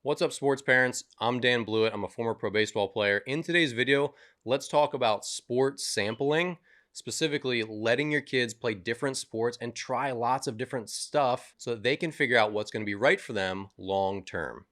What's up, sports parents? I'm Dan Blewett. I'm a former pro baseball player. In today's video, let's talk about sport sampling, specifically letting your kids play different sports and try lots of different stuff so that they can figure out what's going to be right for them long term.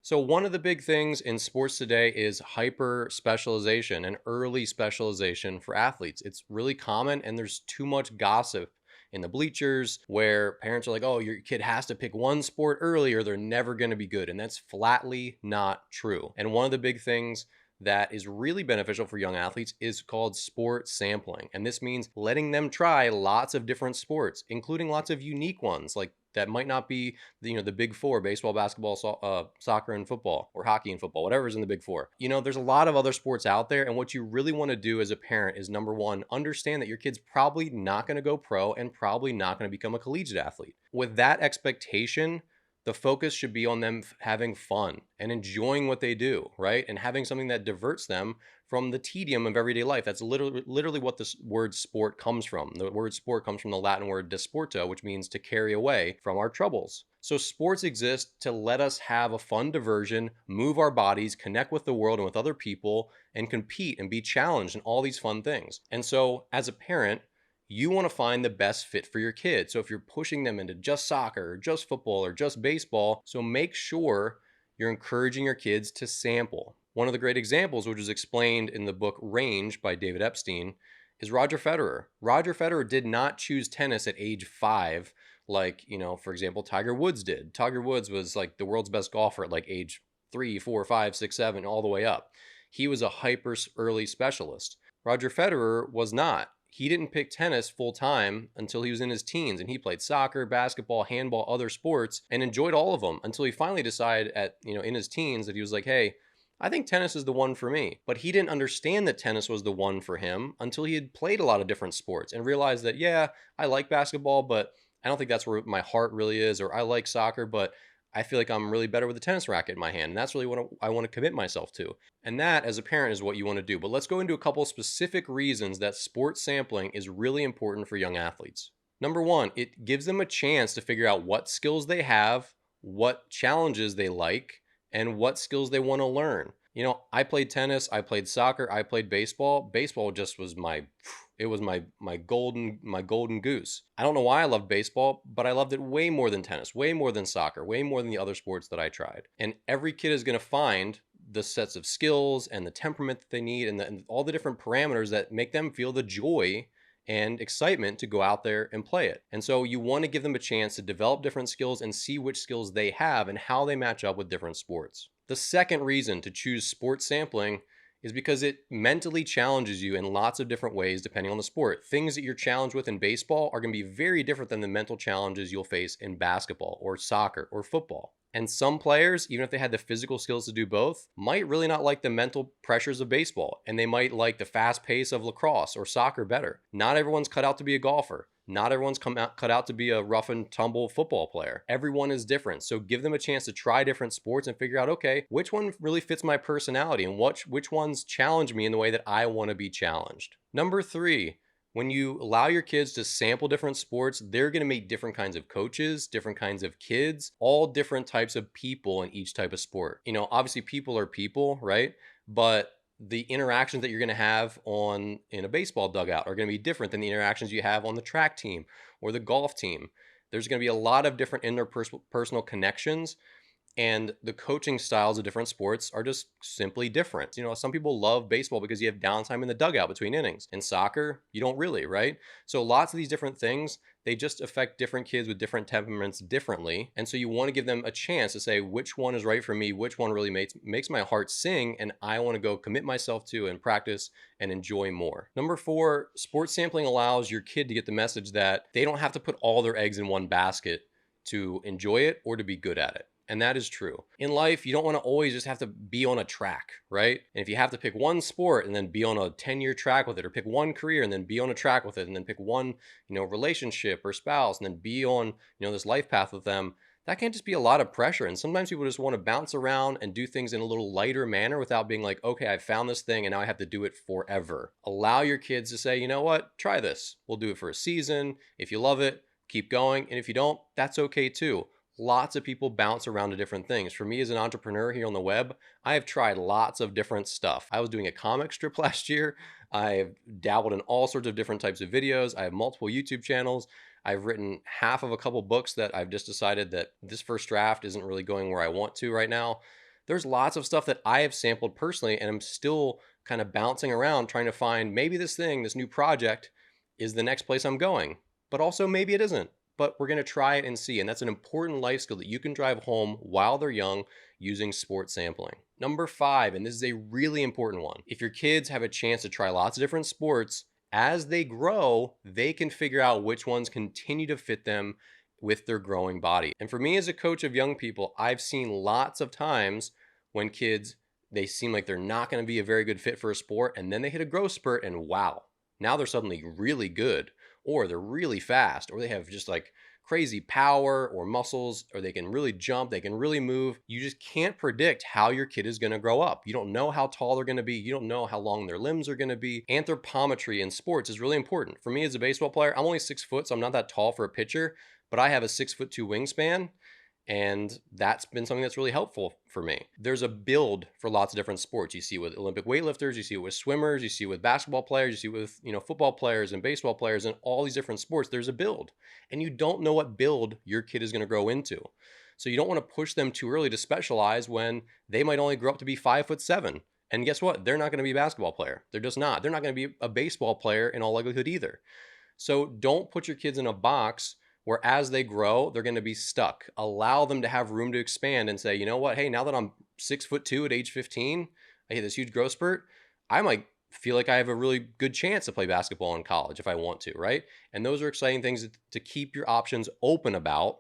So one of the big things in sports today is hyper specialization and early specialization for athletes. It's really common and there's too much gossip in the bleachers where parents are like, "Oh, your kid has to pick one sport early or they're never going to be good." And that's flatly not true. And one of the big things that is really beneficial for young athletes is called sport sampling. And this means letting them try lots of different sports, including lots of unique ones like that might not be the big four: baseball, basketball, soccer and football, or hockey and football, whatever's in the big four. There's a lot of other sports out there, and what you really want to do as a parent is, number one, understand that your kid's probably not going to go pro and probably not going to become a collegiate athlete. With that expectation, the focus should be on them having fun and enjoying what they do, right? And having something that diverts them from the tedium of everyday life. That's literally what this word sport comes from. The word sport comes from the Latin word disporto, which means to carry away from our troubles. So sports exist to let us have a fun diversion, move our bodies, connect with the world and with other people, and compete and be challenged and all these fun things. And so as a parent, you want to find the best fit for your kid. So if you're pushing them into just soccer or just football or just baseball, so make sure you're encouraging your kids to sample. One of the great examples, which is explained in the book Range by David Epstein, is Roger Federer. Roger Federer did not choose tennis at age 5 like, for example, Tiger Woods did. Tiger Woods was like the world's best golfer at like age 3, 4, 5, 6, 7, all the way up. He was a hyper early specialist. Roger Federer was not. He didn't pick tennis full time until he was in his teens, and he played soccer, basketball, handball, other sports, and enjoyed all of them until he finally decided in his teens that he was like, "Hey, I think tennis is the one for me." But he didn't understand that tennis was the one for him until he had played a lot of different sports and realized that, yeah, I like basketball, but I don't think that's where my heart really is, or I like soccer, but I feel like I'm really better with a tennis racket in my hand. And that's really what I want to commit myself to. And that, as a parent, is what you want to do. But let's go into a couple specific reasons that sports sampling is really important for young athletes. Number one, it gives them a chance to figure out what skills they have, what challenges they like, and what skills they want to learn. I played tennis, I played soccer, I played baseball. Baseball just was my golden goose. I don't know why I loved baseball, but I loved it way more than tennis, way more than soccer, way more than the other sports that I tried. And every kid is going to find the sets of skills and the temperament that they need, and all the different parameters that make them feel the joy and excitement to go out there and play it. And so you want to give them a chance to develop different skills and see which skills they have and how they match up with different sports. The second reason to choose sports sampling is because it mentally challenges you in lots of different ways depending on the sport. Things that you're challenged with in baseball are going to be very different than the mental challenges you'll face in basketball or soccer or football. And some players, even if they had the physical skills to do both, might really not like the mental pressures of baseball, and they might like the fast pace of lacrosse or soccer better. Not everyone's cut out to be a golfer. Not everyone's cut out to be a rough and tumble football player. Everyone is different. So give them a chance to try different sports and figure out, okay, which one really fits my personality and which ones challenge me in the way that I want to be challenged. Number 3, when you allow your kids to sample different sports, they're going to meet different kinds of coaches, different kinds of kids, all different types of people in each type of sport. Obviously people are people, right? But the interactions that you're going to have in a baseball dugout are going to be different than the interactions you have on the track team or the golf team. There's going to be a lot of different interpersonal connections, and the coaching styles of different sports are just simply different. Some people love baseball because you have downtime in the dugout between innings. In soccer, you don't really, right? So lots of these different things, they just affect different kids with different temperaments differently. And so you want to give them a chance to say which one is right for me, which one really makes my heart sing, and I want to go commit myself to and practice and enjoy more. Number 4, sports sampling allows your kid to get the message that they don't have to put all their eggs in one basket to enjoy it or to be good at it. And that is true. In life, you don't want to always just have to be on a track, right? And if you have to pick one sport and then be on a 10-year track with it, or pick one career and then be on a track with it, and then pick one, relationship or spouse and then be on, this life path with them, that can just be a lot of pressure. And sometimes people just want to bounce around and do things in a little lighter manner without being like, okay, I found this thing and now I have to do it forever. Allow your kids to say, you know what, try this. We'll do it for a season. If you love it, keep going. And if you don't, that's okay too. Lots of people bounce around to different things. For me as an entrepreneur here on the web, I have tried lots of different stuff. I was doing a comic strip last year. I've dabbled in all sorts of different types of videos. I have multiple YouTube channels. I've written half of a couple books that I've just decided that this first draft isn't really going where I want to right now. There's lots of stuff that I have sampled personally, and I'm still kind of bouncing around trying to find maybe this thing, this new project is the next place I'm going. But also maybe it isn't. But we're going to try it and see. And that's an important life skill that you can drive home while they're young using sport sampling. Number 5, and this is a really important one. If your kids have a chance to try lots of different sports, as they grow, they can figure out which ones continue to fit them with their growing body. And for me as a coach of young people, I've seen lots of times when kids, they seem like they're not going to be a very good fit for a sport, and then they hit a growth spurt and wow, now they're suddenly really good, or they're really fast, or they have just like crazy power or muscles, or they can really jump, they can really move. You just can't predict how your kid is going to grow up. You don't know how tall they're going to be. You don't know how long their limbs are going to be. Anthropometry in sports is really important. For me as a baseball player, I'm only 6 foot, so I'm not that tall for a pitcher, but I have a 6'2" wingspan. And that's been something that's really helpful for me. There's a build for lots of different sports. You see it with Olympic weightlifters, you see it with swimmers, you see it with basketball players, you see it with, football players and baseball players and all these different sports. There's a build. And you don't know what build your kid is going to grow into. So you don't want to push them too early to specialize when they might only grow up to be 5'7". And guess what? They're not going to be a basketball player. They're just not. They're not going to be a baseball player in all likelihood either. So don't put your kids in a box where as they grow, they're going to be stuck. Allow them to have room to expand and say, you know what? Hey, now that I'm 6'2" at age 15, I hit this huge growth spurt, I might feel like I have a really good chance to play basketball in college if I want to, right? And those are exciting things to keep your options open about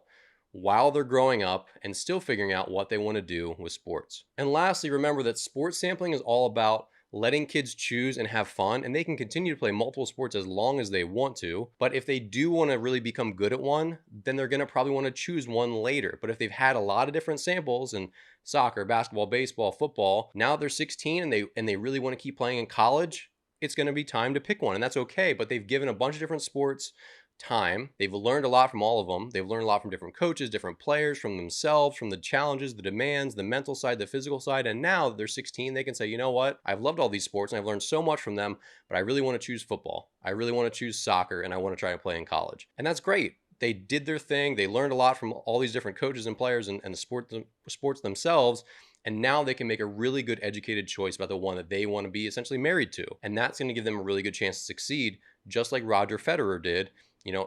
while they're growing up and still figuring out what they want to do with sports. And lastly, remember that sports sampling is all about letting kids choose and have fun, and they can continue to play multiple sports as long as they want to. But if they do want to really become good at one, then they're going to probably want to choose one later. But if they've had a lot of different samples in soccer, basketball, baseball, football, now they're 16 and they really want to keep playing in college, it's going to be time to pick one, and that's okay. But they've given a bunch of different sports time. They've learned a lot from all of them. They've learned a lot from different coaches, different players, from themselves, from the challenges, the demands, the mental side, the physical side. And now that they're 16, they can say, you know what? I've loved all these sports and I've learned so much from them, but I really want to choose football. I really want to choose soccer and I want to try to play in college. And that's great. They did their thing. They learned a lot from all these different coaches and players and the sports themselves. And now they can make a really good educated choice about the one that they want to be essentially married to. And that's going to give them a really good chance to succeed, just like Roger Federer did,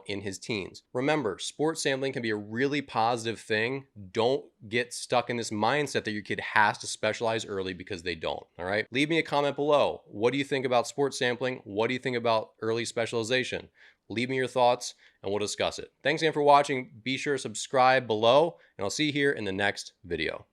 in his teens. Remember, sports sampling can be a really positive thing. Don't get stuck in this mindset that your kid has to specialize early because they don't, all right? Leave me a comment below. What do you think about sports sampling? What do you think about early specialization? Leave me your thoughts and we'll discuss it. Thanks again for watching. Be sure to subscribe below and I'll see you here in the next video.